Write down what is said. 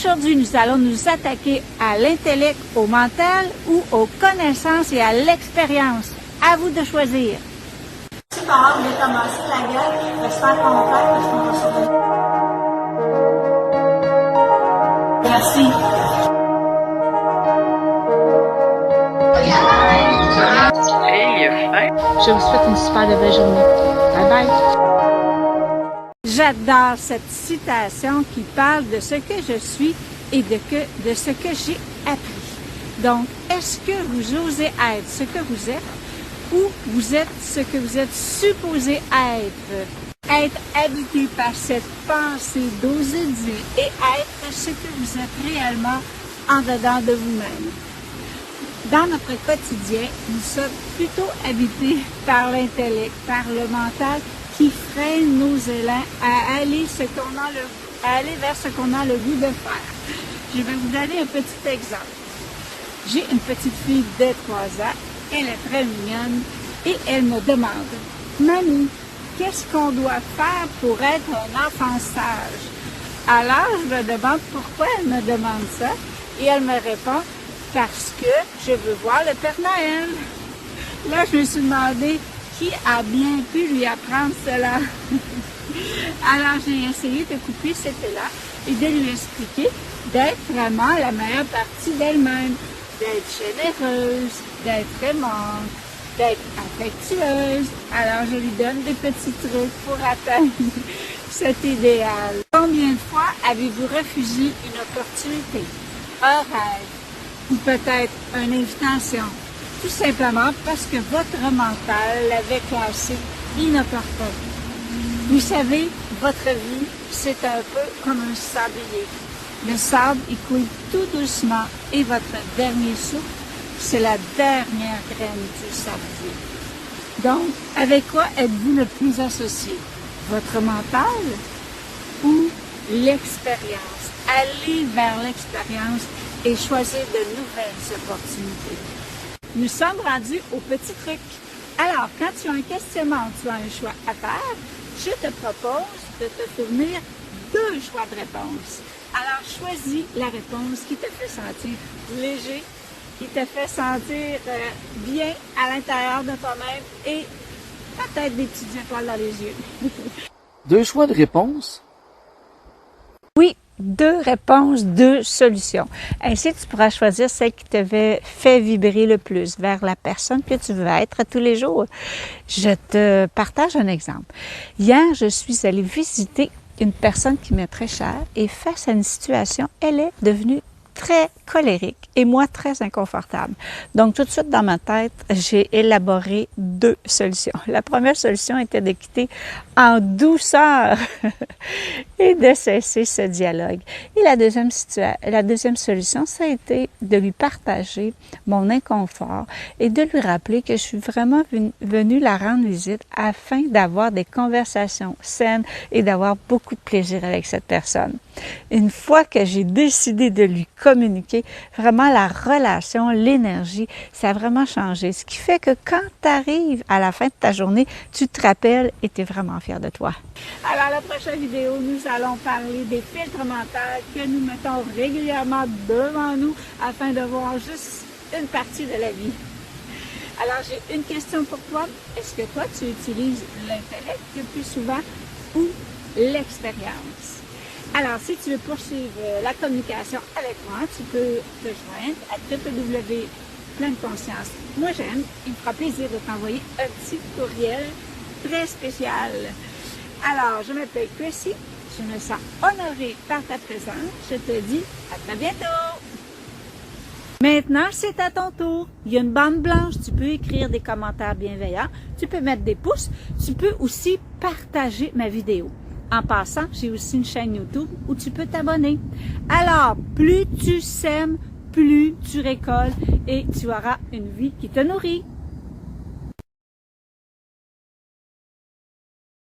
Aujourd'hui, nous allons nous attaquer à l'intellect, au mental ou aux connaissances et à l'expérience. À vous de choisir. Si par exemple, j'ai commencé la gueule, j'espère qu'on va faire parce qu'on va se donner. Merci. Je vous souhaite une super belle journée. Bye bye. J'adore cette citation qui parle de ce que je suis et de ce que j'ai appris. Donc, est-ce que vous osez être ce que vous êtes ou vous êtes ce que vous êtes supposé être? Être habité par cette pensée d'oser dire et être ce que vous êtes réellement en dedans de vous-même. Dans notre quotidien, nous sommes plutôt habités par l'intellect, par le mental qui freine nos élans à aller vers ce qu'on a le goût de faire. Je vais vous donner un petit exemple. J'ai une petite fille de 3 ans, elle est très mignonne et elle me demande « Mamie, qu'est-ce qu'on doit faire pour être un enfant sage? » Alors, je me demande pourquoi elle me demande ça et elle me répond « Parce que je veux voir le Père Noël. » Là, je me suis demandé qui a bien pu lui apprendre cela. Alors, j'ai essayé de couper cet élan et de lui expliquer d'être vraiment la meilleure partie d'elle-même, d'être généreuse, d'être aimante, d'être affectueuse. Alors, je lui donne des petits trucs pour atteindre cet idéal. Combien de fois avez-vous refusé une opportunité, un rêve ou peut-être une invitation? Tout simplement parce que votre mental l'avait classé inopportun. Vous savez, votre vie, c'est un peu comme un sablier. Le sable, il coule tout doucement et votre dernier souffle, c'est la dernière graine du sablier. Donc, avec quoi êtes-vous le plus associé? Votre mental ou l'expérience? Allez vers l'expérience et choisir de nouvelles opportunités. Nous sommes rendus au petit truc. Alors, quand tu as un questionnement, tu as un choix à faire, je te propose de te fournir 2 choix de réponse. Alors, choisis la réponse qui te fait sentir léger, qui te fait sentir bien à l'intérieur de toi-même et peut-être des petites étoiles dans les yeux. 2 choix de réponse? Oui. 2 réponses, 2 solutions. Ainsi, tu pourras choisir celle qui te fait vibrer le plus vers la personne que tu veux être à tous les jours. Je te partage un exemple. Hier, je suis allée visiter une personne qui m'est très chère et face à une situation, elle est devenue très colérique et moi très inconfortable. Donc tout de suite dans ma tête, j'ai élaboré 2 solutions. La première solution était de quitter en douceur et de cesser ce dialogue. Et la deuxième solution, ça a été de lui partager mon inconfort et de lui rappeler que je suis vraiment venue la rendre visite afin d'avoir des conversations saines et d'avoir beaucoup de plaisir avec cette personne. Une fois que j'ai décidé de lui communiquer, vraiment la relation, l'énergie, ça a vraiment changé. Ce qui fait que quand tu arrives à la fin de ta journée, tu te rappelles et tu es vraiment fier de toi. Alors, la prochaine vidéo, nous allons parler des filtres mentaux que nous mettons régulièrement devant nous afin de voir juste une partie de la vie. Alors, j'ai une question pour toi. Est-ce que toi, tu utilises l'intellect le plus souvent ou l'expérience? Alors, si tu veux poursuivre la communication avec moi, tu peux te joindre à www.pleine-conscience. Moi, j'aime. Il me fera plaisir de t'envoyer un petit courriel très spécial. Alors, je m'appelle Chrissy. Je me sens honorée par ta présence. Je te dis à très bientôt. Maintenant, c'est à ton tour. Il y a une bande blanche. Tu peux écrire des commentaires bienveillants. Tu peux mettre des pouces. Tu peux aussi partager ma vidéo. En passant, j'ai aussi une chaîne YouTube où tu peux t'abonner. Alors, plus tu sèmes, plus tu récoltes et tu auras une vie qui te nourrit.